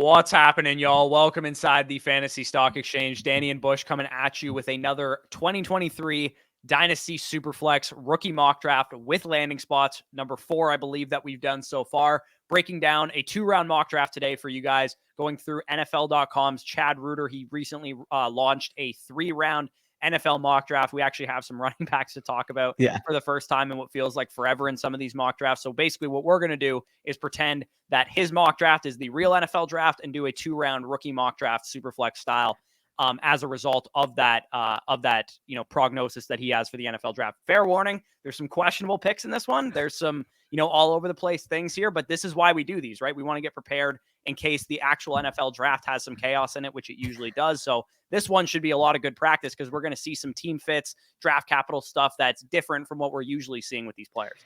What's happening, y'all? Welcome inside the Fantasy Stock Exchange. Danny and Bush coming at you with another 2023 Dynasty Superflex rookie mock draft with landing spots. Number 4, I believe, that we've done so far. Breaking down a 2-round mock draft today for you guys, going through NFL.com's Chad Reuter. He recently launched a 3-round NFL mock draft. We actually have some running backs to talk about for the first time in what feels like forever in some of these mock drafts. So basically what we're going to do is pretend that his mock draft is the real NFL draft and do a 2-round rookie mock draft Superflex style as a result of that prognosis that he has for the NFL draft. Fair warning, there's some questionable picks in this one. There's some, all over the place things here, but this is why we do these, right? We want to get prepared in case the actual NFL draft has some chaos in it, which it usually does. So this one should be a lot of good practice because we're going to see some team fits, draft capital stuff that's different from what we're usually seeing with these players.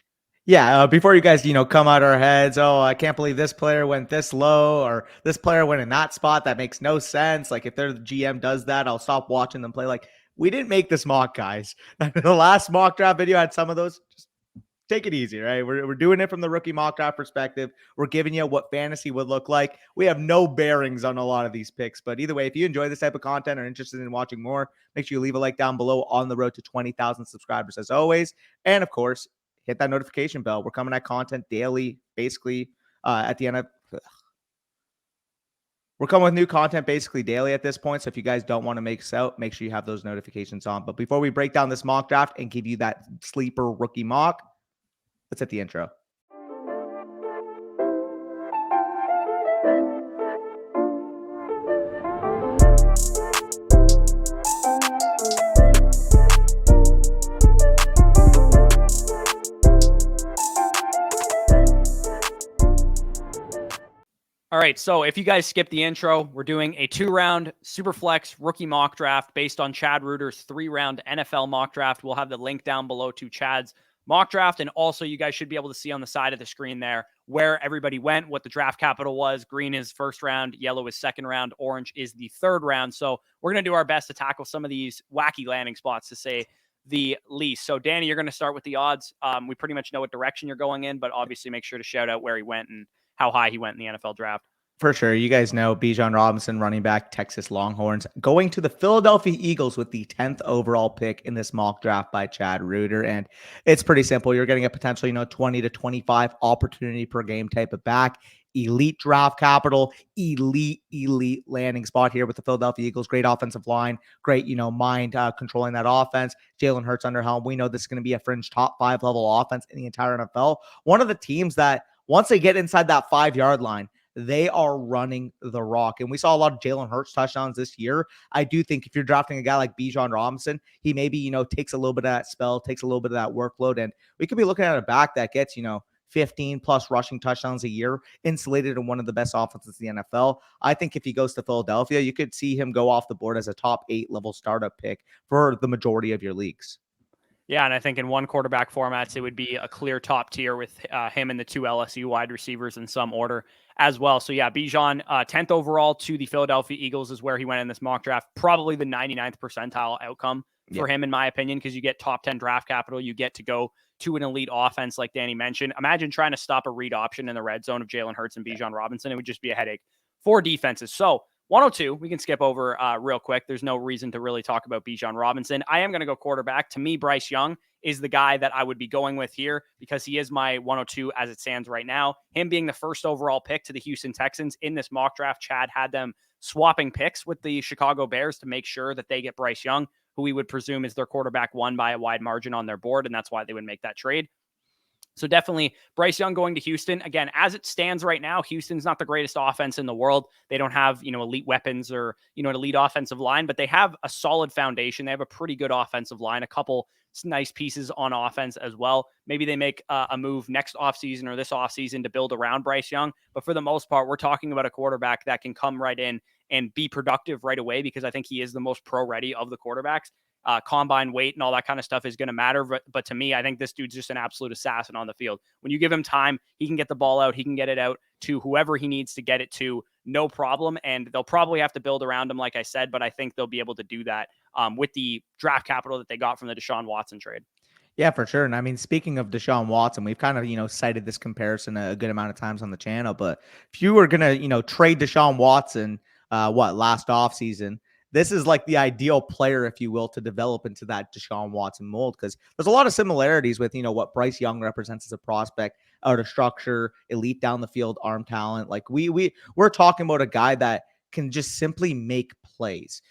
Yeah, before you guys, come out our heads, oh, I can't believe this player went this low or this player went in that spot. That makes no sense. Like, if their GM does that, I'll stop watching them play. Like, we didn't make this mock, guys. The last mock draft video had some of those. Just take it easy, right? We're doing it from the rookie mock draft perspective. We're giving you what fantasy would look like. We have no bearings on a lot of these picks. But either way, if you enjoy this type of content or interested in watching more, make sure you leave a like down below on the road to 20,000 subscribers as always. And of course, hit that notification bell. We're coming at content daily, basically at the end of... We're coming with new content basically daily at this point. So if you guys don't want to make out, make sure you have those notifications on. But before we break down this mock draft and give you that sleeper rookie mock, let's hit the intro. All right, so if you guys skip the intro, we're doing a 2-round Superflex rookie mock draft based on Chad Reuter's 3-round NFL mock draft. We'll have the link down below to Chad's mock draft, and also you guys should be able to see on the side of the screen there where everybody went, what the draft capital was. Green is first round, yellow is second round, orange is the third round. So we're going to do our best to tackle some of these wacky landing spots, to say the least. So Danny, you're going to start with the odds. We pretty much know what direction you're going in, but obviously make sure to shout out where he went and how high he went in the NFL draft. For sure. You guys know Bijan Robinson, running back, Texas Longhorns, going to the Philadelphia Eagles with the 10th overall pick in this mock draft by Chad Reuter. And it's pretty simple. You're getting a potential, 20 to 25 opportunity per game type of back. Elite draft capital, elite landing spot here with the Philadelphia Eagles. Great offensive line, great, mind controlling that offense. Jalen Hurts under helm. We know this is going to be a fringe top 5 level offense in the entire NFL. One of the teams that once they get inside that 5-yard line, they are running the rock. And we saw a lot of Jalen Hurts touchdowns this year. I do think if you're drafting a guy like Bijan Robinson, he maybe, takes a little bit of that spell, takes a little bit of that workload. And we could be looking at a back that gets, 15 plus rushing touchdowns a year, insulated in one of the best offenses in the NFL. I think if he goes to Philadelphia, you could see him go off the board as a top 8 level startup pick for the majority of your leagues. Yeah, and I think in one quarterback formats, it would be a clear top tier with him and the 2 LSU wide receivers in some order as well. So yeah, Bijan, 10th overall to the Philadelphia Eagles is where he went in this mock draft. Probably the 99th percentile outcome for him, in my opinion, because you get top 10 draft capital. You get to go to an elite offense like Danny mentioned. Imagine trying to stop a read option in the red zone of Jalen Hurts and Bijan Robinson. It would just be a headache for defenses. So 102, we can skip over real quick. There's no reason to really talk about Bijan Robinson. I am going to go quarterback. To me, Bryce Young is the guy that I would be going with here because he is my 102 as it stands right now. Him being the first overall pick to the Houston Texans in this mock draft, Chad had them swapping picks with the Chicago Bears to make sure that they get Bryce Young, who we would presume is their quarterback 1 by a wide margin on their board, and that's why they would make that trade. So definitely Bryce Young going to Houston. Again, as it stands right now, Houston's not the greatest offense in the world. They don't have, elite weapons or, an elite offensive line, but they have a solid foundation. They have a pretty good offensive line, a couple nice pieces on offense as well. Maybe they make a move next offseason or this offseason to build around Bryce Young. But for the most part, we're talking about a quarterback that can come right in and be productive right away because I think he is the most pro-ready of the quarterbacks. Combine weight and all that kind of stuff is going to matter. But to me, I think this dude's just an absolute assassin on the field. When you give him time, he can get the ball out. He can get it out to whoever he needs to get it to, no problem. And they'll probably have to build around him, like I said, but I think they'll be able to do that with the draft capital that they got from the Deshaun Watson trade. Yeah, for sure. And I mean, speaking of Deshaun Watson, we've kind of, cited this comparison a good amount of times on the channel. But if you were going to, trade Deshaun Watson, last offseason, this is like the ideal player, if you will, to develop into that Deshaun Watson mold, because there's a lot of similarities with, what Bryce Young represents as a prospect, out of structure, elite down the field, arm talent. Like we're talking about a guy that can just simply make plays.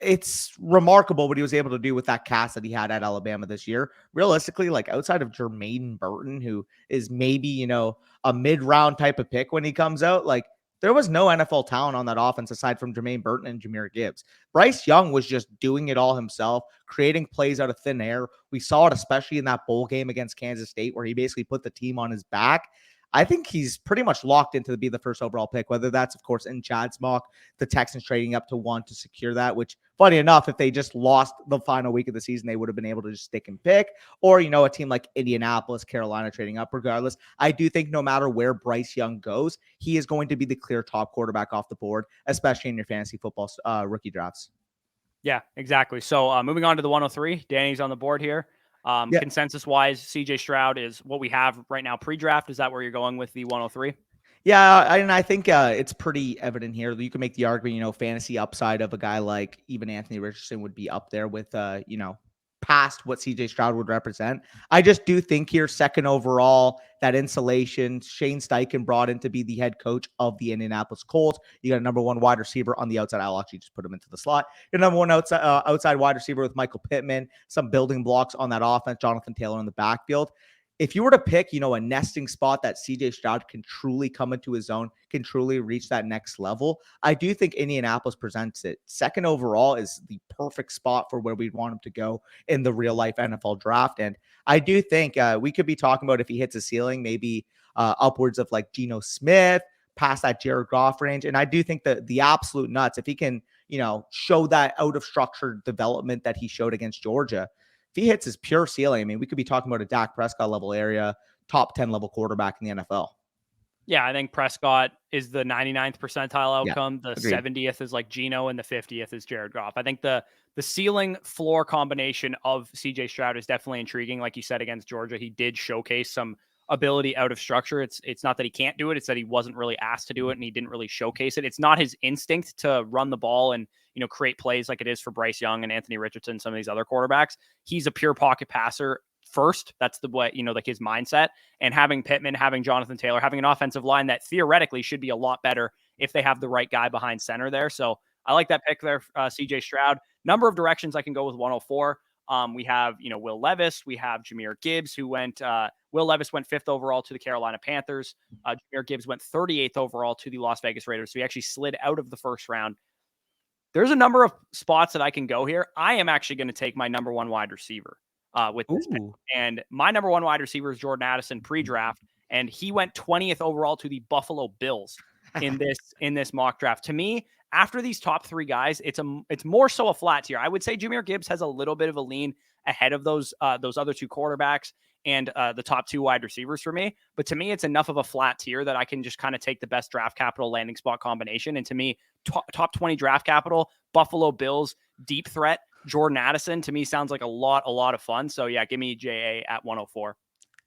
It's remarkable what he was able to do with that cast that he had at Alabama this year. Realistically, like outside of Jermaine Burton, who is maybe, a mid-round type of pick when he comes out, like there was no NFL talent on that offense aside from Jermaine Burton and Jahmyr Gibbs. Bryce Young was just doing it all himself, creating plays out of thin air. We saw it especially in that bowl game against Kansas State where he basically put the team on his back. I think he's pretty much locked into be the first overall pick, whether that's, of course, in Chad's mock, the Texans trading up to 1 to secure that, which, funny enough, if they just lost the final week of the season, they would have been able to just stick and pick, or, a team like Indianapolis, Carolina trading up. Regardless, I do think no matter where Bryce Young goes, he is going to be the clear top quarterback off the board, especially in your fantasy football rookie drafts. Yeah, exactly. So moving on to the 103, Danny's on the board here. Yeah. Consensus wise, CJ Stroud is what we have right now pre-draft. Is that where you're going with the 103? Yeah, and I think it's pretty evident here. You can make the argument, fantasy upside of a guy like even Anthony Richardson would be up there with, past what CJ Stroud would represent. I just do think here, second overall, that insulation, Shane Steichen brought in to be the head coach of the Indianapolis Colts. You got a number one wide receiver on the outside. I'll actually just put him into the slot. Your number one outside wide receiver with Michael Pittman, some building blocks on that offense, Jonathan Taylor in the backfield. If you were to pick, a nesting spot that CJ Stroud can truly come into his own, can truly reach that next level, I do think Indianapolis presents it. Second overall is the perfect spot for where we'd want him to go in the real life NFL draft. And I do think we could be talking about if he hits a ceiling, maybe upwards of like Geno Smith, past that Jared Goff range. And I do think that the absolute nuts, if he can, show that out of structure development that he showed against Georgia, if he hits his pure ceiling, I mean, we could be talking about a Dak Prescott level area, top 10 level quarterback in the NFL. Yeah, I think Prescott is the 99th percentile outcome. Yeah, the 70th is like Geno, and the 50th is Jared Goff. I think the ceiling floor combination of CJ Stroud is definitely intriguing. Like you said, against Georgia, he did showcase some ability out of structure. It's not that he can't do it. It's that he wasn't really asked to do it and he didn't really showcase it. It's not his instinct to run the ball and, create plays like it is for Bryce Young and Anthony Richardson, some of these other quarterbacks. He's a pure pocket passer first. That's the way, like his mindset. And having Pittman, having Jonathan Taylor, having an offensive line that theoretically should be a lot better if they have the right guy behind center there. So I like that pick there, CJ Stroud. Number of directions I can go with 104. We have, Will Levis. We have Jahmyr Gibbs, who went, Will Levis went 5th overall to the Carolina Panthers. Jahmyr Gibbs went 38th overall to the Las Vegas Raiders. So he actually slid out of the first round. There's a number of spots that I can go here. I am actually going to take my number one wide receiver with this pick. And my number one wide receiver is Jordan Addison pre-draft. And he went 20th overall to the Buffalo Bills in this mock draft. To me, after these top three guys, it's more so a flat tier. I would say Jahmyr Gibbs has a little bit of a lean ahead of those other two quarterbacks and the top two wide receivers for me. But to me, it's enough of a flat tier that I can just kind of take the best draft capital landing spot combination. And to me, top 20 draft capital, Buffalo Bills, deep threat, Jordan Addison, to me sounds like a lot of fun. So yeah, give me JA at 104.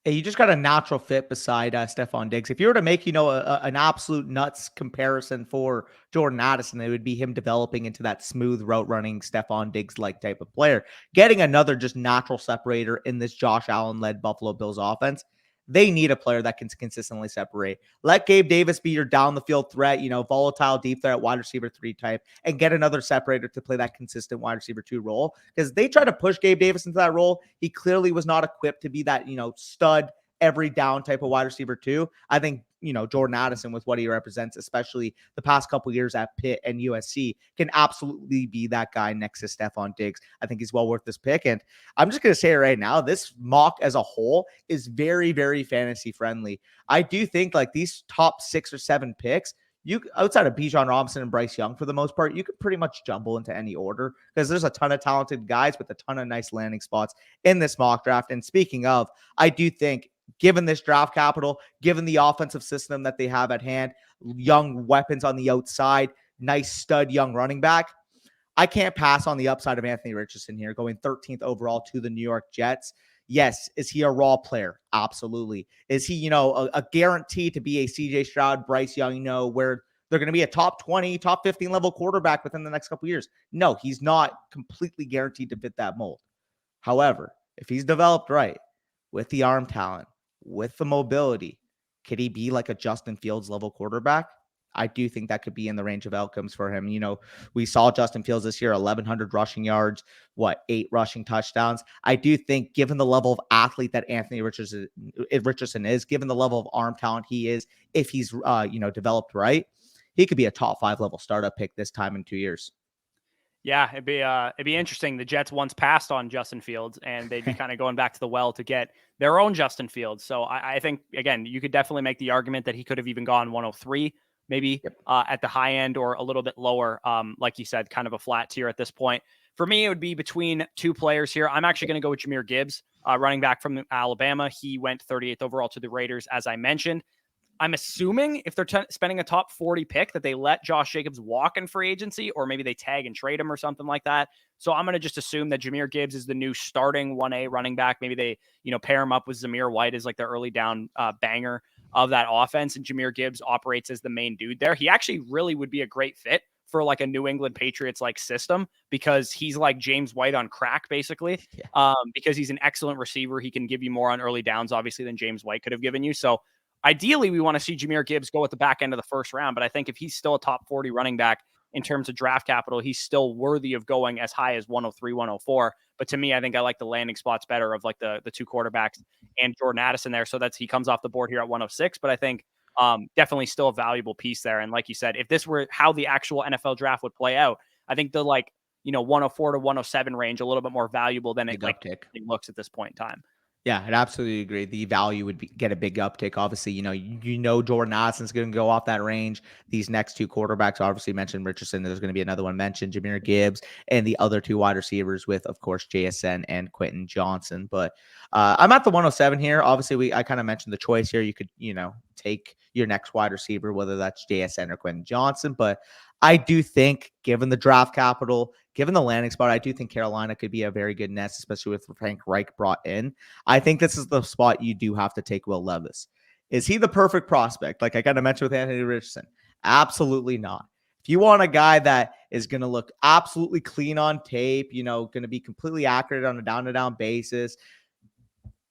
Hey, you just got a natural fit beside Stephon Diggs. If you were to make, an absolute nuts comparison for Jordan Addison, it would be him developing into that smooth route running Stephon Diggs-like type of player. Getting another just natural separator in this Josh Allen-led Buffalo Bills offense. They need a player that can consistently separate. Let Gabe Davis be your down the field threat, volatile deep threat wide receiver 3 type, and get another separator to play that consistent wide receiver 2 role. Because they try to push Gabe Davis into that role. He clearly was not equipped to be that, stud every down type of wide receiver 2. I think, Jordan Addison with what he represents, especially the past couple years at Pitt and USC, can absolutely be that guy next to Stephon Diggs. I think he's well worth this pick. And I'm just going to say it right now, this mock as a whole is very, very fantasy friendly. I do think like these top 6 or 7 picks, you outside of Bijan Robinson and Bryce Young, for the most part, you could pretty much jumble into any order because there's a ton of talented guys with a ton of nice landing spots in this mock draft. And speaking of, I do think given this draft capital, given the offensive system that they have at hand, young weapons on the outside, nice stud young running back, I can't pass on the upside of Anthony Richardson here, going 13th overall to the New York Jets. Yes. Is he a raw player? Absolutely. Is he, a guarantee to be a CJ Stroud, Bryce Young, where they're going to be a top 20, top 15 level quarterback within the next couple of years? No, he's not completely guaranteed to fit that mold. However, if he's developed right with the arm talent, with the mobility, could he be like a Justin Fields level quarterback? I do think that could be in the range of outcomes for him. We saw Justin Fields this year, 1,100 rushing yards, 8 rushing touchdowns. I do think, given the level of athlete that Anthony Richardson is, given the level of arm talent he is, if he's developed right, he could be a top 5 level startup pick this time in 2 years. Yeah, it'd be interesting. The Jets once passed on Justin Fields, and they'd be kind of going back to the well to get their own Justin Fields. So I think, again, you could definitely make the argument that he could have even gone 103, maybe at the high end, or a little bit lower. Like you said, kind of a flat tier at this point. For me, it would be between 2 players here. I'm actually going to go with Jahmyr Gibbs, running back from Alabama. He went 38th overall to the Raiders, as I mentioned. I'm assuming if they're spending a top 40 pick that they let Josh Jacobs walk in free agency, or maybe they tag and trade him or something like that. So I'm going to just assume that Jahmyr Gibbs is the new starting 1A running back. Maybe they, pair him up with Zamir White as like the early down banger of that offense. And Jahmyr Gibbs operates as the main dude there. He actually really would be a great fit for like a New England Patriots like system, because he's like James White on crack, basically. Because he's an excellent receiver. He can give you more on early downs, obviously, than James White could have given you. So ideally, we want to see Jahmyr Gibbs go at the back end of the first round, but I think if he's still a top 40 running back in terms of draft capital, he's still worthy of going as high as 103, 104. But to me, I think I like the landing spots better of like the 2 quarterbacks and Jordan Addison there. So he comes off the board here at 106, but I think definitely still a valuable piece there. And like you said, if this were how the actual NFL draft would play out, I think the 104 to 107 range a little bit more valuable than it looks at this point in time. Yeah, I'd absolutely agree. The value would get a big uptick. Obviously, Jordan Addison's going to go off that range. These next 2 quarterbacks, obviously mentioned Richardson. There's going to be another one mentioned, Jahmyr Gibbs, and the other 2 wide receivers with, of course, JSN and Quentin Johnston. But I'm at the 107 here. Obviously, I kind of mentioned the choice here. You could, take your next wide receiver, whether that's JSN or Quentin Johnston. But I do think, given the draft capital, given the landing spot, I do think Carolina could be a very good nest, especially with Frank Reich brought in. I think this is the spot you do have to take Will Levis. Is he the perfect prospect? Like I kind of mentioned with Anthony Richardson. Absolutely not. If you want a guy that is going to look absolutely clean on tape, going to be completely accurate on a down-to-down basis,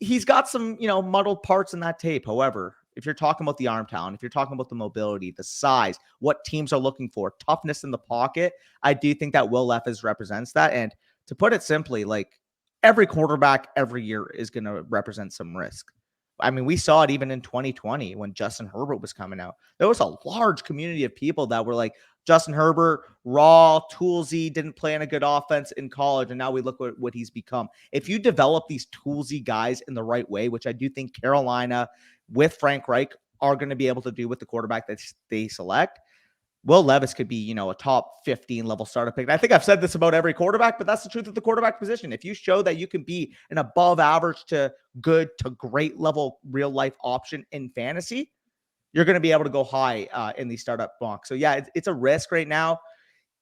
he's got some, muddled parts in that tape. However, if you're talking about the arm talent, if you're talking about the mobility, the size, what teams are looking for, toughness in the pocket, I do think that Will Levis represents that. And to put it simply, like every quarterback every year is going to represent some risk. I mean, we saw it even in 2020 when Justin Herbert was coming out. There was a large community of people that were like, Justin Herbert, raw, toolsy, didn't play in a good offense in college, and now we look at what he's become. If you develop these toolsy guys in the right way, which I do think Carolina with Frank Reich are going to be able to do with the quarterback that they select, Will Levis could be, a top 15 level startup pick. And I think I've said this about every quarterback, but that's the truth of the quarterback position. If you show that you can be an above average to good to great level real life option in fantasy, you're going to be able to go high in the startup box. So yeah, it's a risk right now.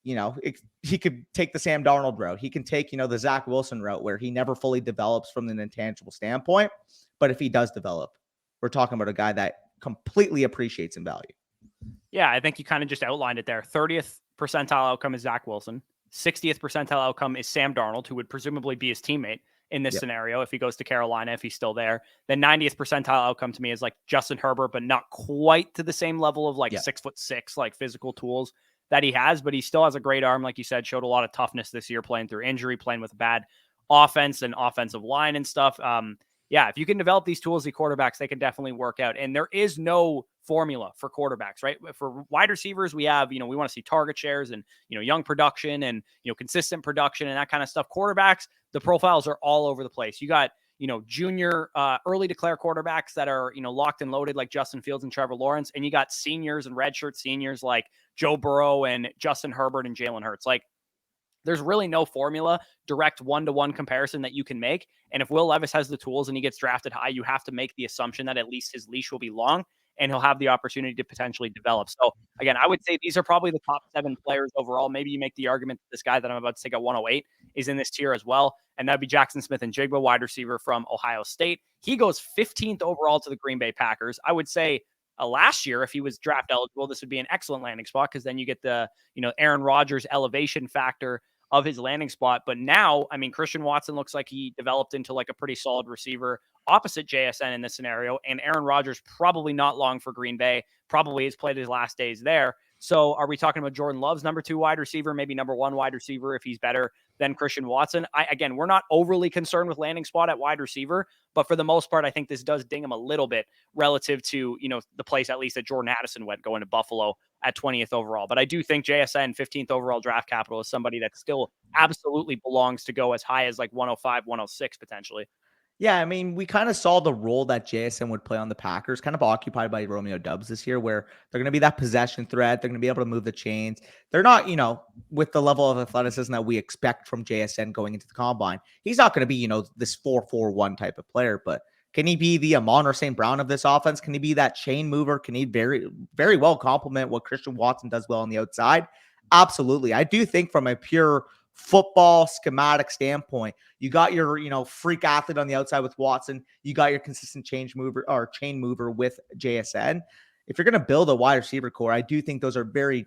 He could take the Sam Darnold route. He can take, the Zach Wilson route where he never fully develops from an intangible standpoint. But if he does develop, we're talking about a guy that completely appreciates in value. Yeah, I think you kind of just outlined it there. 30th percentile outcome is Zach Wilson. 60th percentile outcome is Sam Darnold, who would presumably be his teammate in this scenario if he goes to Carolina, if he's still there. Then 90th percentile outcome to me is like Justin Herbert, but not quite to the same level of like 6'6", like physical tools that he has, but he still has a great arm. Like you said, showed a lot of toughness this year, playing through injury, playing with a bad offense and offensive line and stuff. Yeah, if you can develop these tools, the quarterbacks, they can definitely work out. And there is no formula for quarterbacks, right? For wide receivers, we have, we want to see target shares and, young production and, consistent production and that kind of stuff. Quarterbacks, the profiles are all over the place. You got, junior, early declare quarterbacks that are, locked and loaded like Justin Fields and Trevor Lawrence. And you got seniors and redshirt seniors like Joe Burrow and Justin Herbert and Jalen Hurts. Like, there's really no formula, direct one-to-one comparison that you can make. And if Will Levis has the tools and he gets drafted high, you have to make the assumption that at least his leash will be long. and he'll have the opportunity to potentially develop. So again, I would say these are probably the top 7 players overall. Maybe you make the argument that this guy that I'm about to take at 108 is in this tier as well. And that'd be Jaxon Smith-Njigba, wide receiver from Ohio State. He goes 15th overall to the Green Bay Packers. I would say last year, if he was draft eligible, this would be an excellent landing spot because then you get the, Aaron Rodgers elevation factor of his landing spot. But now, I mean, Christian Watson looks like he developed into like a pretty solid receiver opposite JSN in this scenario. And Aaron Rodgers probably not long for Green Bay, probably has played his last days there. So are we talking about Jordan Love's number 2 wide receiver, maybe number 1 wide receiver if he's better than Christian Watson? Again, we're not overly concerned with landing spot at wide receiver, but for the most part, I think this does ding him a little bit relative to, the place at least that Jordan Addison went going to Buffalo at 20th overall. But I do think JSN 15th overall draft capital is somebody that still absolutely belongs to go as high as like 105, 106 potentially. Yeah, I mean, we kind of saw the role that JSN would play on the Packers, kind of occupied by Romeo Doubs this year, where they're going to be that possession threat. They're going to be able to move the chains. They're not, with the level of athleticism that we expect from JSN going into the combine. He's not going to be, this 4-4-1 type of player, but can he be the Amon-Ra St. Brown of this offense? Can he be that chain mover? Can he very, very well complement what Christian Watson does well on the outside? Absolutely. I do think from a pure football schematic standpoint, you got your, freak athlete on the outside with Watson. You got your consistent chain mover with JSN. If you're going to build a wide receiver core, I do think those are very,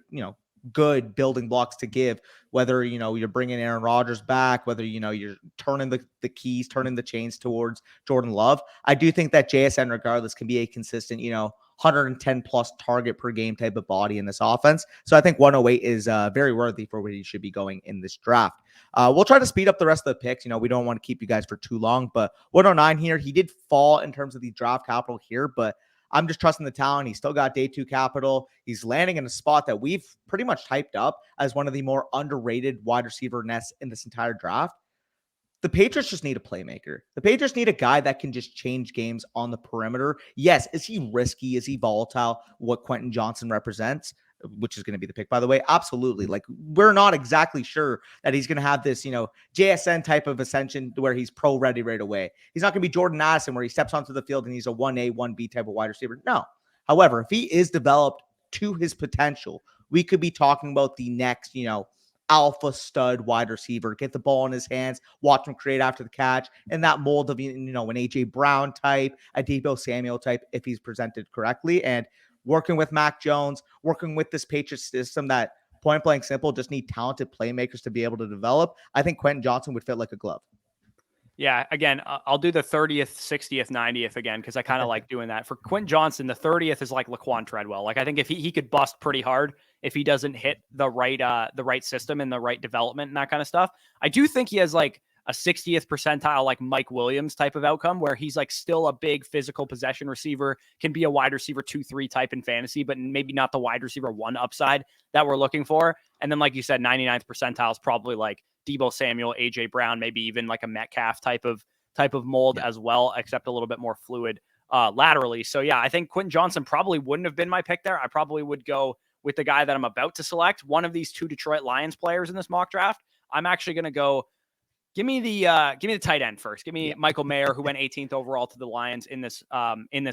good building blocks to give, whether, you're bringing Aaron Rodgers back, whether, you're turning the keys, turning the chains towards Jordan Love. I do think that JSN regardless can be a consistent, 110 plus target per game type of body in this offense. So I think 108 is very worthy for where he should be going in this draft. We'll try to speed up the rest of the picks. We don't want to keep you guys for too long, but 109 here, he did fall in terms of the draft capital here, but I'm just trusting the talent. He's still got day 2 capital. He's landing in a spot that we've pretty much typed up as one of the more underrated wide receiver nests in this entire draft. The Patriots just need a playmaker. The Patriots need a guy that can just change games on the perimeter. Yes, is he risky? Is he volatile? What Quentin Johnston represents, which is going to be the pick, by the way. Absolutely. Like, we're not exactly sure that he's going to have this, JSN type of ascension where he's pro ready right away. He's not going to be Jordan Addison where he steps onto the field and he's a 1A, 1B type of wide receiver. No. However, if he is developed to his potential, we could be talking about the next, alpha stud wide receiver. Get the ball in his hands, watch him create after the catch, and that mold of, an AJ Brown type, a Deebo Samuel type, if he's presented correctly. And working with Mac Jones, working with this Patriots system that point blank simple just need talented playmakers to be able to develop, I think Quentin Johnston would fit like a glove. Yeah, again, I'll do the 30th, 60th, 90th again because I kind of like doing that. For Quentin Johnston, the 30th is like Laquan Treadwell. Like, I think if he could bust pretty hard if he doesn't hit the right system and the right development and that kind of stuff. I do think he has like a 60th percentile, like Mike Williams type of outcome where he's like still a big physical possession receiver, can be a wide receiver 2-3 type in fantasy, but maybe not the wide receiver 1 upside that we're looking for. And then, like you said, 99th percentile is probably like Deebo Samuel, AJ Brown, maybe even like a Metcalf type of mold as well, except a little bit more fluid laterally. So yeah, I think Quentin Johnston probably wouldn't have been my pick there. I probably would go with the guy that I'm about to select, one of these 2 Detroit Lions players in this mock draft. I'm actually going to go. Give me the tight end first. Give me Michael Mayer, who went 18th overall to the Lions in this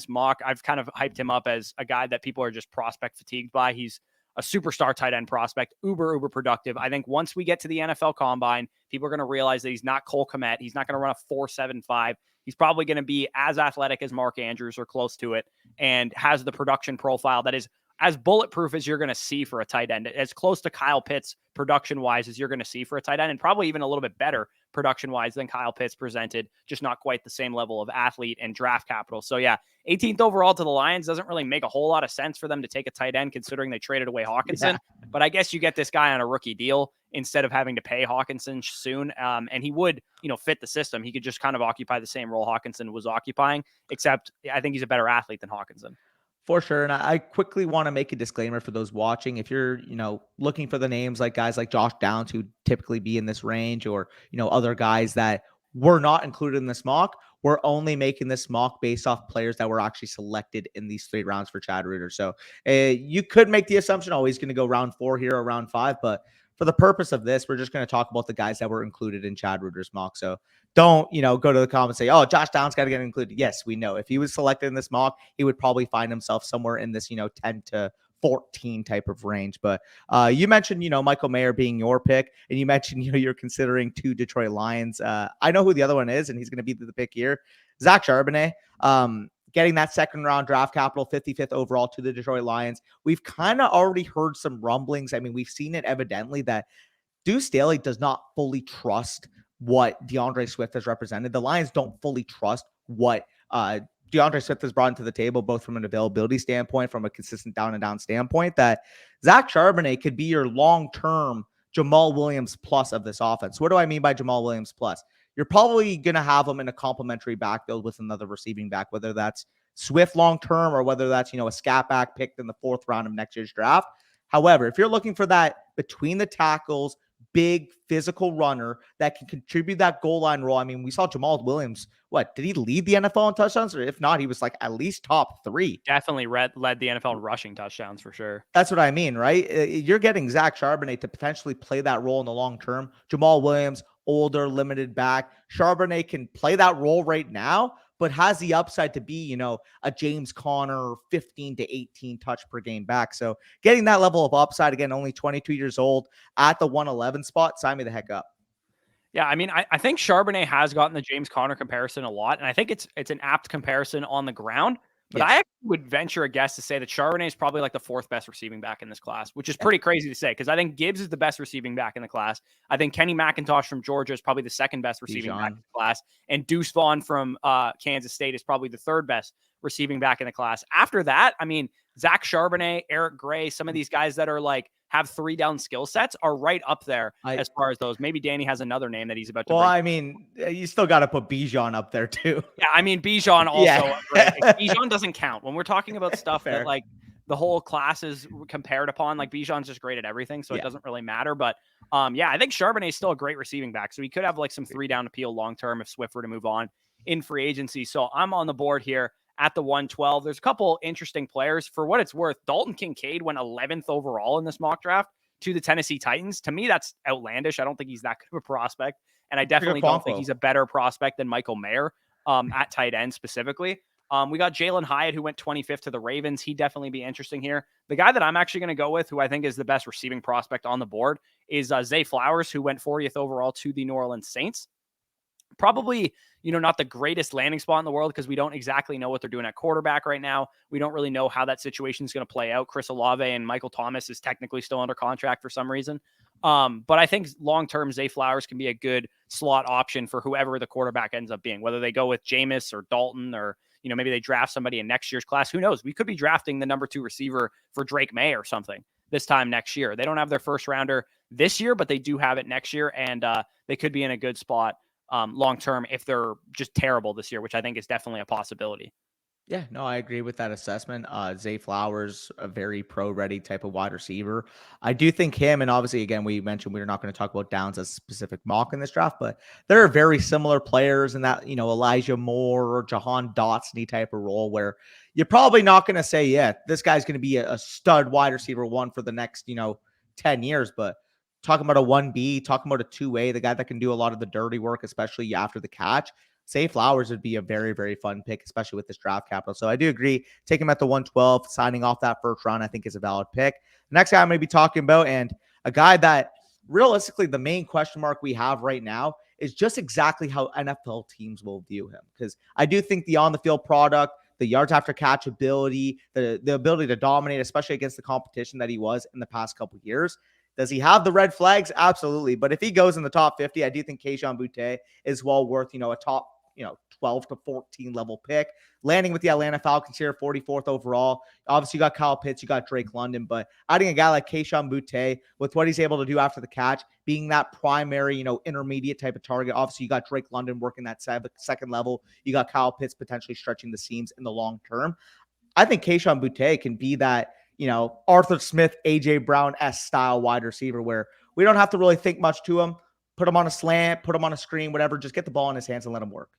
mock. I've kind of hyped him up as a guy that people are just prospect fatigued by. He's a superstar tight end prospect, uber productive. I think once we get to the NFL Combine, people are going to realize that he's not Cole Kmet. He's not going to run a 4.75. He's probably going to be as athletic as Mark Andrews or close to it, and has the production profile that is as bulletproof as you're going to see for a tight end, as close to Kyle Pitts production-wise as you're going to see for a tight end, and probably even a little bit better production-wise than Kyle Pitts presented, just not quite the same level of athlete and draft capital. So yeah, 18th overall to the Lions doesn't really make a whole lot of sense for them to take a tight end considering they traded away Hawkinson. Yeah. But I guess you get this guy on a rookie deal instead of having to pay Hawkinson soon. And he would, fit the system. He could just kind of occupy the same role Hawkinson was occupying, except I think he's a better athlete than Hawkinson. For sure. And I quickly want to make a disclaimer for those watching. If you're, looking for the names like guys like Josh Downs, who typically be in this range, or, other guys that were not included in this mock, we're only making this mock based off players that were actually selected in these 3 rounds for Chad Reuter. So you could make the assumption, oh, he's going to go round 4 here or round 5, but for the purpose of this, we're just going to talk about the guys that were included in Chad Reuter's mock. So don't, go to the comments and say, oh, Josh Downs got to get included. Yes, we know if he was selected in this mock, he would probably find himself somewhere in this, 10 to 14 type of range. But you mentioned, Michael Mayer being your pick, and you mentioned, you're considering 2 Detroit Lions. I know who the other one is, and he's going to be the pick here. Zach Charbonnet. Getting that second round draft capital, 55th overall to the Detroit Lions. We've kind of already heard some rumblings. I mean, we've seen it evidently that Deuce Staley does not fully trust what DeAndre Swift has represented. The Lions don't fully trust what DeAndre Swift has brought into the table, both from an availability standpoint, from a consistent down and down standpoint, that Zach Charbonnet could be your long-term Jamal Williams plus of this offense. What do I mean by Jamal Williams plus? You're probably going to have him in a complementary backfield with another receiving back, whether that's Swift long-term or whether that's, a scat back picked in the 4th round of next year's draft. However, if you're looking for that between the tackles, big physical runner that can contribute that goal line role. I mean, we saw Jamal Williams. What, did he lead the NFL in touchdowns? Or if not, he was like at least top 3. Definitely led the NFL in rushing touchdowns for sure. That's what I mean, right? You're getting Zach Charbonnet to potentially play that role in the long term. Jamal Williams, older, limited back. Charbonnet can play that role right now, but has the upside to be, a James Conner 15 to 18 touch per game back. So getting that level of upside, again, only 22 years old at the 111 spot, sign me the heck up. Yeah, I mean, I think Charbonnet has gotten the James Conner comparison a lot, and I think it's an apt comparison on the ground. But yes. I actually would venture a guess to say that Charbonnet is probably like the 4th best receiving back in this class, which is pretty crazy to say because I think Gibbs is the best receiving back in the class. I think Kenny McIntosh from Georgia is probably the 2nd best receiving back in the class. And Deuce Vaughn from Kansas State is probably the 3rd best receiving back in the class. After that, I mean, Zach Charbonnet, Eric Gray, some of these guys that are like have 3 down skill sets are right up there as far as those. Maybe Danny has another name that he's about to bring. I mean, you still got to put Bijan up there too. Yeah, I mean, Bijan also. Bijan doesn't count when we're talking about stuff that like the whole class is compared upon. Like Bijan's just great at everything, so it doesn't really matter. But I think Charbonnet is still a great receiving back, so he could have like some 3 down appeal long term if Swift were to move on in free agency. So I'm on the board here at the 112. There's a couple interesting players. For what it's worth, Dalton Kincaid went 11th overall in this mock draft to the Tennessee Titans. To me, that's outlandish. I don't think he's that good of a prospect. And I definitely don't think he's a better prospect than Michael Mayer at tight end specifically. We got Jalen Hyatt, who went 25th to the Ravens. He'd definitely be interesting here. The guy that I'm actually going to go with, who I think is the best receiving prospect on the board, is Zay Flowers, who went 40th overall to the New Orleans Saints. Probably, not the greatest landing spot in the world because we don't exactly know what they're doing at quarterback right now. We don't really know how that situation is going to play out. Chris Olave and Michael Thomas is technically still under contract for some reason. But I think long-term Zay Flowers can be a good slot option for whoever the quarterback ends up being, whether they go with Jameis or Dalton or, maybe they draft somebody in next year's class. Who knows? We could be drafting the number 2 receiver for Drake May or something this time next year. They don't have their first rounder this year, but they do have it next year. And they could be in a good spot long-term if they're just terrible this year, which I think is definitely a possibility. Yeah, no, I agree with that assessment. Zay Flowers, a very pro-ready type of wide receiver. I do think him, and obviously, again, we mentioned we're not going to talk about Downs as a specific mock in this draft, but there are very similar players in that, Elijah Moore or Jahan Dotson type of role where you're probably not going to say, yeah, this guy's going to be a stud wide receiver 1 for the next, 10 years, but talking about a 1B, talking about a 2A, the guy that can do a lot of the dirty work, especially after the catch. Zay Flowers would be a very, very fun pick, especially with this draft capital. So I do agree. Take him at the 112, signing off that first round, I think is a valid pick. The next guy I'm going to be talking about, and a guy that realistically the main question mark we have right now is just exactly how NFL teams will view him. Because I do think the on-the-field product, the yards after catch ability, the ability to dominate, especially against the competition that he was in the past couple of years. Does he have the red flags? Absolutely. But if he goes in the top 50, I do think Kayshon Boutte is well worth, a top, 12 to 14 level pick. Landing with the Atlanta Falcons here, 44th overall. Obviously, you got Kyle Pitts, you got Drake London, but adding a guy like Kayshon Boutte with what he's able to do after the catch, being that primary, intermediate type of target. Obviously, you got Drake London working that second level. You got Kyle Pitts potentially stretching the seams in the long term. I think Kayshon Boutte can be that, Arthur Smith, AJ Brown-esque style wide receiver where we don't have to really think much to him. Put him on a slant, put him on a screen, whatever. Just get the ball in his hands and let him work.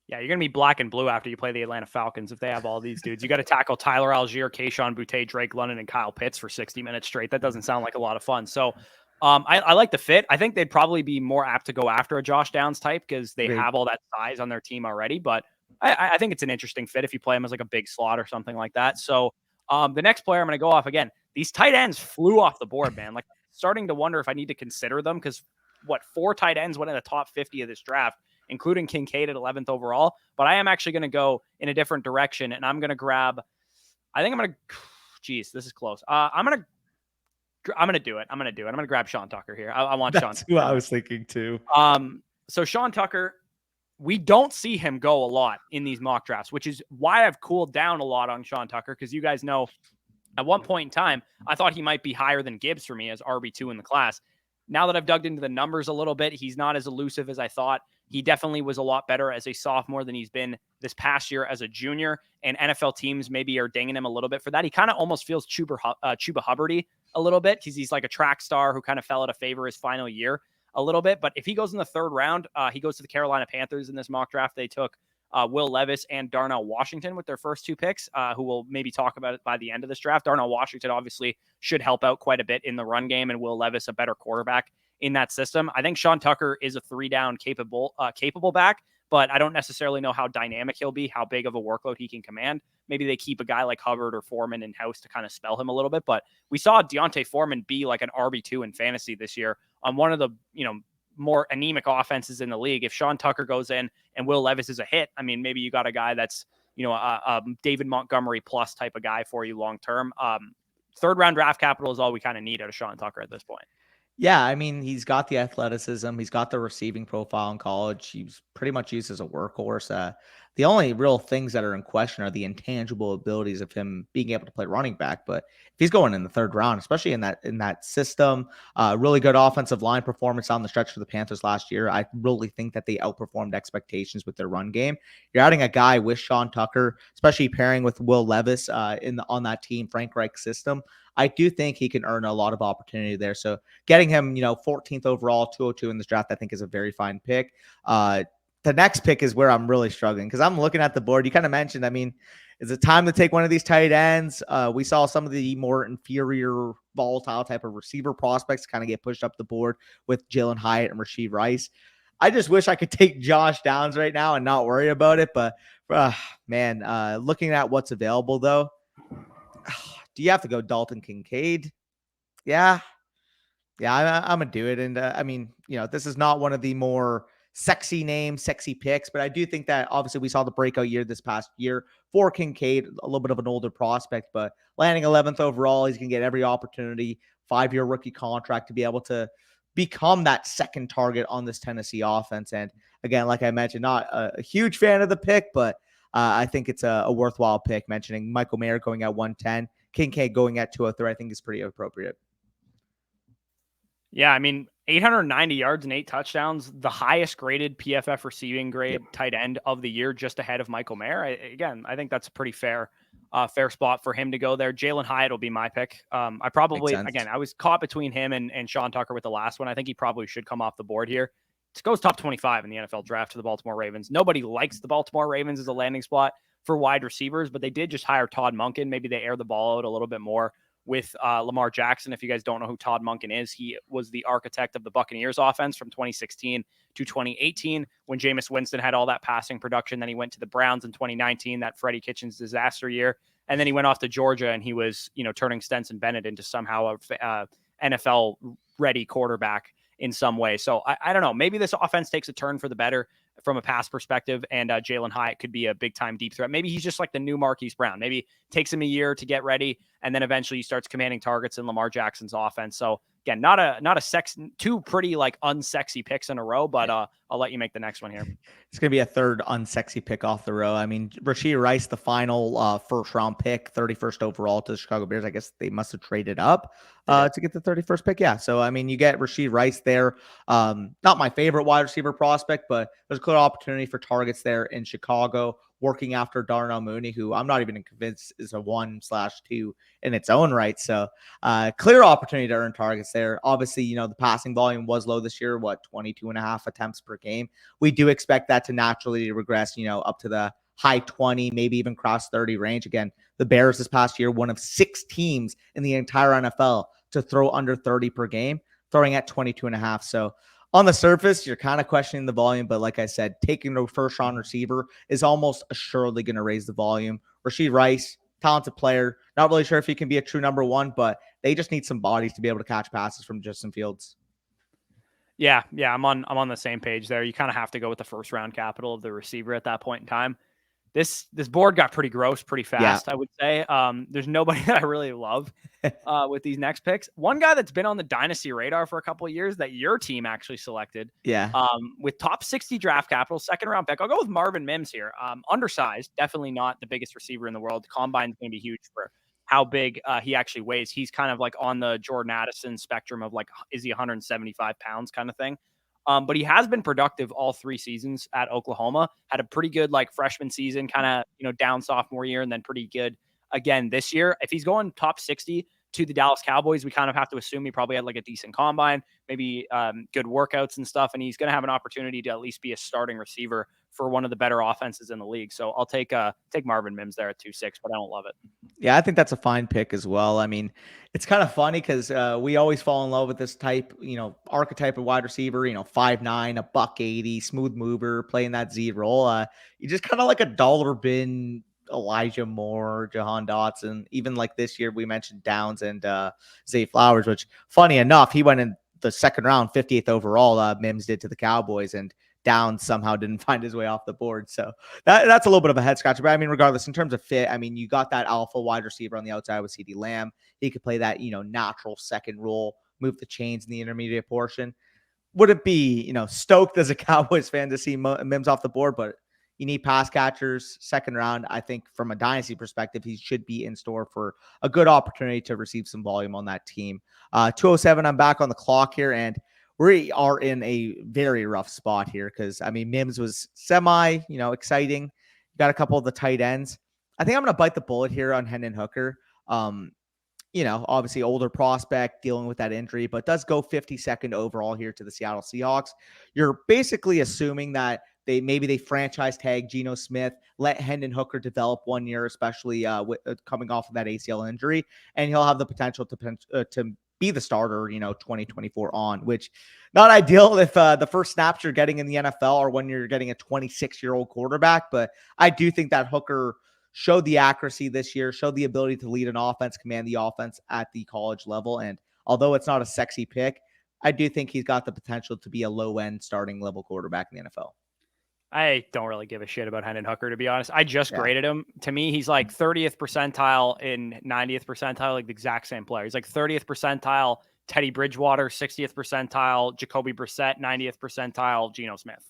Yeah, you're going to be black and blue after you play the Atlanta Falcons if they have all these dudes. You got to tackle Tyler Algier, Kayshon Boutte, Drake London, and Kyle Pitts for 60 minutes straight. That doesn't sound like a lot of fun. So I like the fit. I think they'd probably be more apt to go after a Josh Downs type because they Agreed. have all that size on their team already. But I think it's an interesting fit if you play him as like a big slot or something like that. So the next player I'm going to go off again. These tight ends flew off the board, man. Like starting to wonder if I need to consider them because 4 tight ends went in the top 50 of this draft, including Kincaid at 11th overall. But I am actually going to go in a different direction, and I'm going to grab. I think I'm going to. Geez, this is close. I'm going to do it. I'm going to grab Sean Tucker here. I want Sean That's Tucker. who I was thinking too. So Sean Tucker, we don't see him go a lot in these mock drafts, which is why I've cooled down a lot on Sean Tucker. Cause you guys know at one point in time, I thought he might be higher than Gibbs for me as RB2 in the class. Now that I've dug into the numbers a little bit, he's not as elusive as I thought. He definitely was a lot better as a sophomore than he's been this past year as a junior, and NFL teams maybe are dinging him a little bit for that. He kind of almost feels Chuba Hubbardy a little bit because he's like a track star who kind of fell out of favor his final year a little bit. But if he goes in the 3rd round, he goes to the Carolina Panthers in this mock draft. They took Will Levis and Darnell Washington with their first 2 picks, who we'll maybe talk about it by the end of this draft. Darnell Washington obviously should help out quite a bit in the run game, and Will Levis a better quarterback in that system. I think Sean Tucker is a 3-down capable back, but I don't necessarily know how dynamic he'll be, how big of a workload he can command. Maybe they keep a guy like Hubbard or Foreman in house to kind of spell him a little bit, but we saw Deontay Foreman be like an RB2 in fantasy this year on one of the, more anemic offenses in the league. If Sean Tucker goes in and Will Levis is a hit, I mean, maybe you got a guy that's, a David Montgomery plus type of guy for you long-term. 3rd round draft capital is all we kind of need out of Sean Tucker at this point. Yeah, I mean, he's got the athleticism. He's got the receiving profile in college. He's pretty much used as a workhorse. The only real things that are in question are the intangible abilities of him being able to play running back. But if he's going in the 3rd round, especially in that system, really good offensive line performance on the stretch for the Panthers last year. I really think that they outperformed expectations with their run game. You're adding a guy with Sean Tucker, especially pairing with Will Levis on that team, Frank Reich system. I do think he can earn a lot of opportunity there. So getting him, 14th overall, 202 in this draft, I think is a very fine pick. The next pick is where I'm really struggling because I'm looking at the board. You kind of mentioned, I mean, is it time to take one of these tight ends? We saw some of the more inferior, volatile type of receiver prospects kind of get pushed up the board with Jalen Hyatt and Rashee Rice. I just wish I could take Josh Downs right now and not worry about it. But looking at what's available though, do you have to go Dalton Kincaid? Yeah, I'm gonna do it. And I mean, this is not one of the more sexy names, sexy picks, but I do think that obviously we saw the breakout year this past year for Kincaid, a little bit of an older prospect, but landing 11th overall, he's gonna get every opportunity, 5-year rookie contract to be able to become that second target on this Tennessee offense. And again, like I mentioned, not a huge fan of the pick, but I think it's a worthwhile pick. Mentioning Michael Mayer going at 110, Kincaid going at 203, I think is pretty appropriate. Yeah, I mean, 890 yards and 8 touchdowns, the highest graded PFF receiving grade tight end of the year, just ahead of Michael Mayer. I think that's a pretty fair spot for him to go there. Jalen Hyatt will be my pick. I probably, again, I was caught between him and Sean Tucker with the last one. I think he probably should come off the board here. It goes top 25 in the NFL draft to the Baltimore Ravens. Nobody likes the Baltimore Ravens as a landing spot for wide receivers, but they did just hire Todd Monken. Maybe they air the ball out a little bit more with Lamar Jackson. If you guys don't know who Todd Monken is, he was the architect of the Buccaneers offense from 2016 to 2018 when Jameis Winston had all that passing production. Then he went to the Browns in 2019, that Freddie Kitchens disaster year. And then he went off to Georgia and he was, turning Stenson Bennett into somehow a NFL ready quarterback in some way. So I don't know. Maybe this offense takes a turn for the better from a pass perspective, and Jalen Hyatt could be a big-time deep threat. Maybe he's just like the new Marquise Brown. Maybe it takes him a year to get ready, and then eventually he starts commanding targets in Lamar Jackson's offense. So again, not a two pretty like unsexy picks in a row, but I'll let you make the next one here. It's going to be a third unsexy pick off the row. I mean, Rashee Rice, the final first-round pick, 31st overall to the Chicago Bears. I guess they must have traded up to get the 31st pick. Yeah, so, I mean, you get Rashee Rice there. Not my favorite wide receiver prospect, but there's a clear opportunity for targets there in Chicago, working after Darnell Mooney, who I'm not even convinced is a 1/2 in its own right. So clear opportunity to earn targets there. Obviously, the passing volume was low this year, 22.5 attempts per game. We do expect that to naturally regress, up to the high 20, maybe even cross 30 range. Again, the Bears this past year, one of 6 teams in the entire NFL to throw under 30 per game. throwing at 22.5. So on the surface, you're kind of questioning the volume, but like I said, taking a first round receiver is almost assuredly going to raise the volume. Rashee Rice, talented player. Not really sure if he can be a true number one, but they just need some bodies to be able to catch passes from Justin Fields. Yeah, I'm on the same page there. You kind of have to go with the first round capital of the receiver at that point in time. This board got pretty gross pretty fast, I would say. There's nobody that I really love with these next picks. One guy that's been on the Dynasty radar for a couple of years that your team actually selected. Yeah. With top 60 draft capital, second round pick. I'll go with Marvin Mims here. Undersized, definitely not the biggest receiver in the world. Combine's going to be huge for how big he actually weighs. He's kind of like on the Jordan Addison spectrum of like, is he 175 pounds kind of thing? But he has been productive all 3 seasons at Oklahoma. Had a pretty good like freshman season, kind of down sophomore year, and then pretty good again this year. If he's going top 60 to the Dallas Cowboys, we kind of have to assume he probably had like a decent combine, maybe good workouts and stuff, and he's going to have an opportunity to at least be a starting receiver for one of the better offenses in the league. So I'll take Marvin Mims there at 2.6, but I don't love it. Yeah, I think that's a fine pick as well. I mean, it's kind of funny because we always fall in love with this type, archetype of wide receiver, 5'9", a $180, smooth mover, playing that Z role. You just kind of like a dollar bin Elijah Moore, Jahan Dotson. Even like this year, we mentioned Downs and Zay Flowers, which funny enough, he went in the second round, 58th overall. Mims did to the Cowboys, and Downs somehow didn't find his way off the board. So that's a little bit of a head scratcher. But I mean, regardless, in terms of fit, I mean, you got that alpha wide receiver on the outside with CeeDee Lamb. He could play that, natural second role, move the chains in the intermediate portion. Would it be, stoked as a Cowboys fan to see Mims off the board, but you need pass catchers, second round. I think from a dynasty perspective, he should be in store for a good opportunity to receive some volume on that team. 207, I'm back on the clock here, and we are in a very rough spot here because, I mean, Mims was semi, exciting. Got a couple of the tight ends. I think I'm going to bite the bullet here on Hendon Hooker. Obviously older prospect dealing with that injury, but does go 52nd overall here to the Seattle Seahawks. You're basically assuming that they franchise tag Geno Smith, let Hendon Hooker develop 1 year, especially coming off of that ACL injury, and he'll have the potential to be the starter, 2024 on, which not ideal if the first snaps you're getting in the NFL are when you're getting a 26-year-old quarterback. But I do think that Hooker showed the accuracy this year, showed the ability to lead an offense, command the offense at the college level. And although it's not a sexy pick, I do think he's got the potential to be a low-end starting level quarterback in the NFL. I don't really give a shit about Hendon Hooker, to be honest. I just graded him. To me, he's like 30th percentile in 90th percentile, like the exact same player. He's like 30th percentile Teddy Bridgewater, 60th percentile Jacoby Brissett, 90th percentile Geno Smith.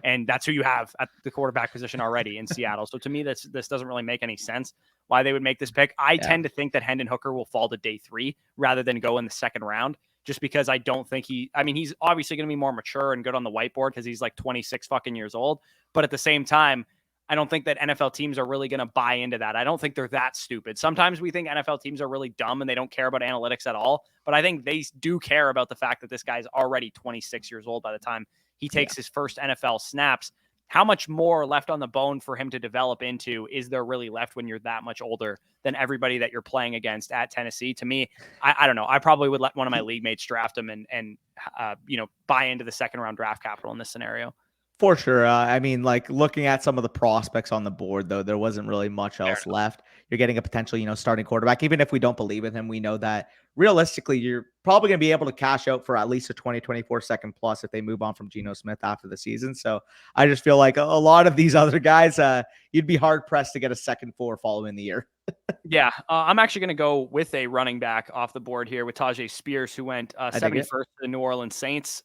And that's who you have at the quarterback position already in Seattle. So to me, this doesn't really make any sense why they would make this pick. I tend to think that Hendon Hooker will fall to day 3 rather than go in the second round. Just because I don't think he's obviously going to be more mature and good on the whiteboard because he's like 26 fucking years old. But at the same time, I don't think that NFL teams are really going to buy into that. I don't think they're that stupid. Sometimes we think NFL teams are really dumb and they don't care about analytics at all. But I think they do care about the fact that this guy's already 26 years old by the time he takes his first NFL snaps. How much more left on the bone for him to develop into is there really left when you're that much older than everybody that you're playing against at Tennessee? To me, I don't know. I probably would let one of my league mates draft him and buy into the second round draft capital in this scenario. For sure. I mean, like looking at some of the prospects on the board, though, there wasn't really much else left. You're getting a potential, starting quarterback. Even if we don't believe in him, we know that realistically, you're probably going to be able to cash out for at least a 2024 second plus if they move on from Geno Smith after the season. So I just feel like a lot of these other guys, you'd be hard pressed to get a second 4 following the year. I'm actually going to go with a running back off the board here with Tajay Spears, who went 71st to the New Orleans Saints.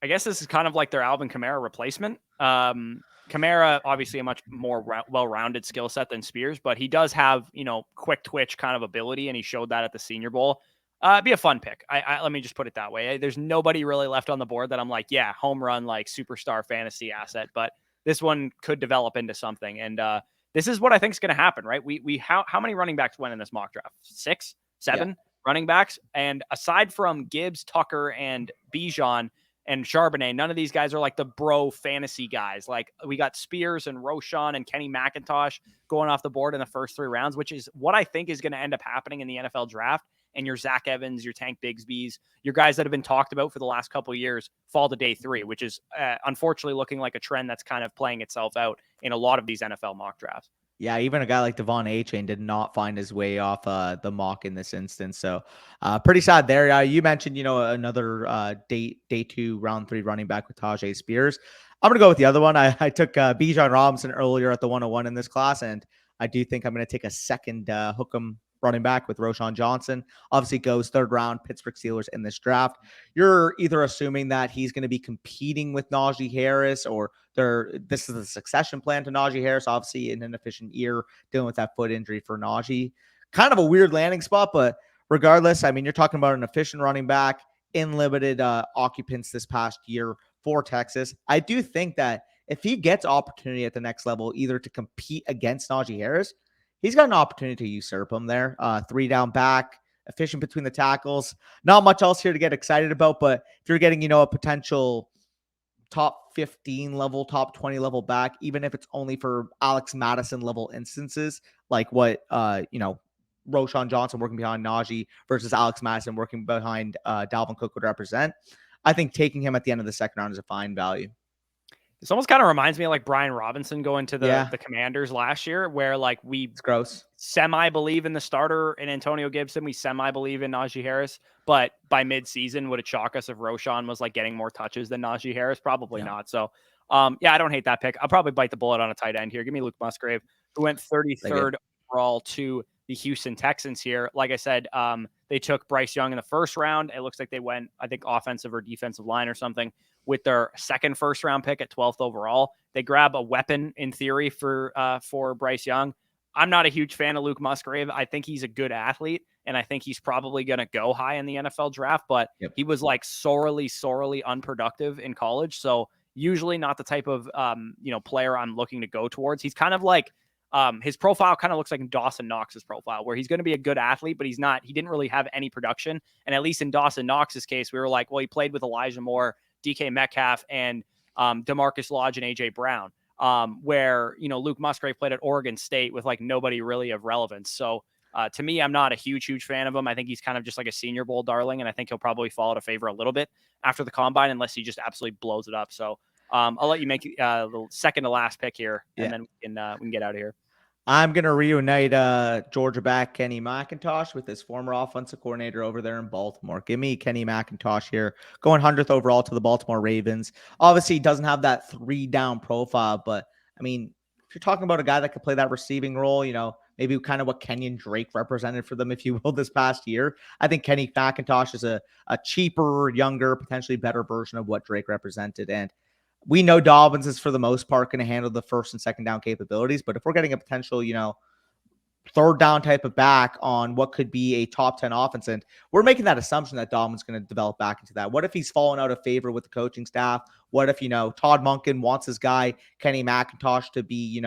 I guess this is kind of like their Alvin Kamara replacement. Kamara, obviously a much more well-rounded skill set than Spears, but he does have, quick twitch kind of ability, and he showed that at the Senior Bowl. It'd be a fun pick. Let me just put it that way. There's nobody really left on the board that I'm like, yeah, home run, like superstar fantasy asset, but this one could develop into something. And this is what I think is going to happen, right? How many running backs went in this mock draft? 6, 7 running backs. And aside from Gibbs, Tucker, and Bijan, and Charbonnet, none of these guys are like the bro fantasy guys. Like we got Spears and Roschon and Kenny McIntosh going off the board in the first 3 rounds, which is what I think is going to end up happening in the NFL draft. and your Zach Evans, your Tank Bigsby's, your guys that have been talked about for the last couple of years fall to day 3, which is unfortunately looking like a trend that's kind of playing itself out in a lot of these NFL mock drafts. Yeah, even a guy like Devon A-Chain did not find his way off the mock in this instance. So pretty sad there. You mentioned, another day 2, round 3 running back with Tajay Spears. I'm going to go with the other one. I took Bijan Robinson earlier at the 101 in this class, and I do think I'm going to take a second Hookem running back with Quentin Johnston. Obviously goes 3rd round, Pittsburgh Steelers in this draft. You're either assuming that he's going to be competing with Najee Harris, or this is a succession plan to Najee Harris, obviously in an inefficient year dealing with that foot injury for Najee. Kind of a weird landing spot, but regardless, I mean, you're talking about an efficient running back in limited occupants this past year for Texas. I do think that if he gets opportunity at the next level, either to compete against Najee Harris, he's got an opportunity to usurp him there. 3 down back, efficient between the tackles. Not much else here to get excited about, but if you're getting, a potential top 15 level, top 20 level back, even if it's only for Alex Madison level instances, like what, Quentin Johnston working behind Najee versus Alex Madison working behind Dalvin Cook would represent, I think taking him at the end of the 2nd round is a fine value. This almost kind of reminds me of like Brian Robinson going to the Commanders last year, where like it's gross. Semi believe in the starter in Antonio Gibson. We semi believe in Najee Harris, but by mid-season, would it shock us if Roschon was like getting more touches than Najee Harris? Probably not. So, I don't hate that pick. I'll probably bite the bullet on a tight end here. Give me Luke Musgrave, who went 33rd overall to the Houston Texans here. Like I said, they took Bryce Young in the 1st round. It looks like they went, I think, offensive or defensive line or something with their 2nd first-round pick at 12th overall. They grab a weapon in theory for Bryce Young. I'm not a huge fan of Luke Musgrave. I think he's a good athlete, and I think he's probably going to go high in the NFL draft, but he was like sorely unproductive in college. So usually not the type of, player I'm looking to go towards. He's kind of like, his profile kind of looks like Dawson Knox's profile, where he's going to be a good athlete, but he didn't really have any production. And at least in Dawson Knox's case, we were like, well, he played with Elijah Moore, DK Metcalf, and DeMarcus Lodge and AJ Brown, where, Luke Musgrave played at Oregon State with like nobody really of relevance. So to me, I'm not a huge fan of him. I think he's kind of just like a Senior Bowl darling, and I think he'll probably fall out of favor a little bit after the combine, unless he just absolutely blows it up. So I'll let you make the second to last pick here, and then we can get out of here. I'm going to reunite Georgia back Kenny McIntosh with his former offensive coordinator over there in Baltimore. Give me Kenny McIntosh here, going 100th overall to the Baltimore Ravens. Obviously, he doesn't have that 3-down profile, but, I mean, if you're talking about a guy that could play that receiving role, maybe kind of what Kenyon Drake represented for them, if you will, this past year, I think Kenny McIntosh is a cheaper, younger, potentially better version of what Drake represented. And we know Dobbins is for the most part going to handle the 1st and 2nd down capabilities, but if we're getting a potential, 3rd down type of back on what could be a top 10 offense, and we're making that assumption that Dobbins is going to develop back into that. What if he's fallen out of favor with the coaching staff? What if, Todd Monken wants his guy, Kenny McIntosh, to be,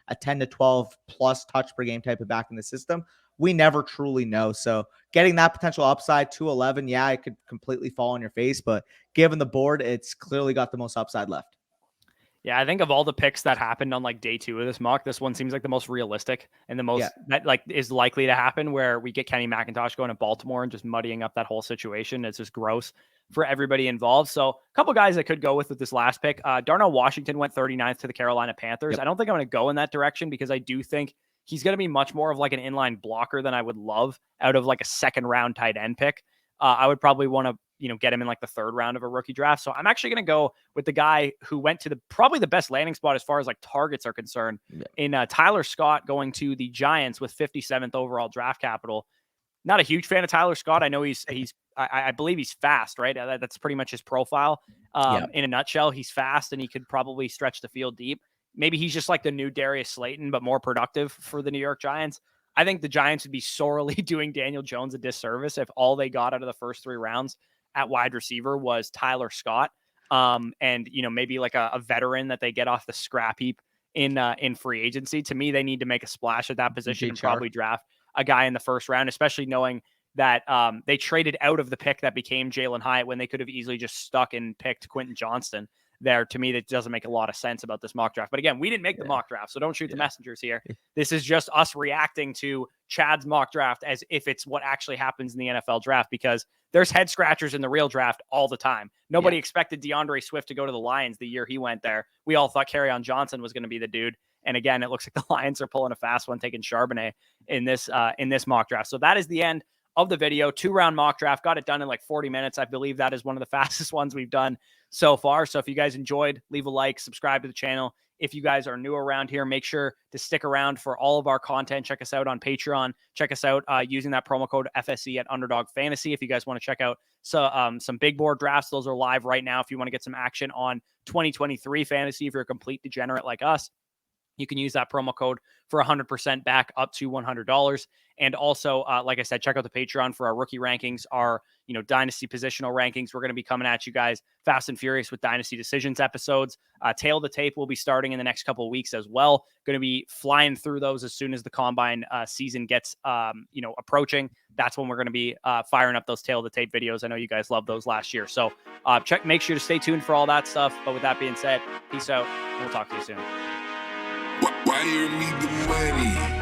a 10 to 12 plus touch per game type of back in the system? We never truly know. So getting that potential upside to 11, it could completely fall on your face, but given the board, it's clearly got the most upside left. Yeah, I think of all the picks that happened on like day 2 of this mock, this one seems like the most realistic and the most that like is likely to happen, where we get Kenny McIntosh going to Baltimore and just muddying up that whole situation. It's just gross for everybody involved. So a couple guys I could go with this last pick. Darnell Washington went 39th to the Carolina Panthers. I don't think I'm going to go in that direction because I do think he's going to be much more of like an inline blocker than I would love out of like a 2nd round tight end pick. I would probably want to, get him in like the 3rd round of a rookie draft. So I'm actually going to go with the guy who went to probably the best landing spot as far as like targets are concerned in Tyler Scott, going to the Giants with 57th overall draft capital. Not a huge fan of Tyler Scott. I know I believe he's fast, right? That's pretty much his profile. In a nutshell, he's fast and he could probably stretch the field deep. Maybe he's just like the new Darius Slayton, but more productive for the New York Giants. I think the Giants would be sorely doing Daniel Jones a disservice if all they got out of the first 3 rounds at wide receiver was Tyler Scott. And, maybe like a veteran that they get off the scrap heap in free agency. To me, they need to make a splash at that position and probably draft a guy in the 1st round, especially knowing that they traded out of the pick that became Jalen Hyatt when they could have easily just stuck and picked Quentin Johnston there. To me, that doesn't make a lot of sense about this mock draft. But again, we didn't make the mock draft, so don't shoot the messengers here. This is just us reacting to Chad's mock draft as if it's what actually happens in the NFL draft, because there's head scratchers in the real draft all the time. Nobody expected DeAndre Swift to go to the Lions the year he went there. We all thought Quentin Johnston was going to be the dude. And again, it looks like the Lions are pulling a fast one, taking Charbonnet in this mock draft. So that is the end of the video. 2-round mock draft. Got it done in like 40 minutes. I believe that is one of the fastest ones we've done so far. So if you guys enjoyed, leave a like, subscribe to the channel. If you guys are new around here, make sure to stick around for all of our content. Check us out on Patreon. Check us out using that promo code FSC at Underdog Fantasy. If you guys want to check out some big board drafts, those are live right now. If you want to get some action on 2023 fantasy, if you're a complete degenerate like us, you can use that promo code for 100% back up to $100. And also, like I said, check out the Patreon for our rookie rankings, our Dynasty positional rankings. We're going to be coming at you guys fast and furious with Dynasty Decisions episodes. Tail of the Tape will be starting in the next couple of weeks as well. Going to be flying through those as soon as the Combine season gets approaching. That's when we're going to be firing up those Tail of the Tape videos. I know you guys loved those last year. So make sure to stay tuned for all that stuff. But with that being said, peace out. And we'll talk to you soon. Wire me the money.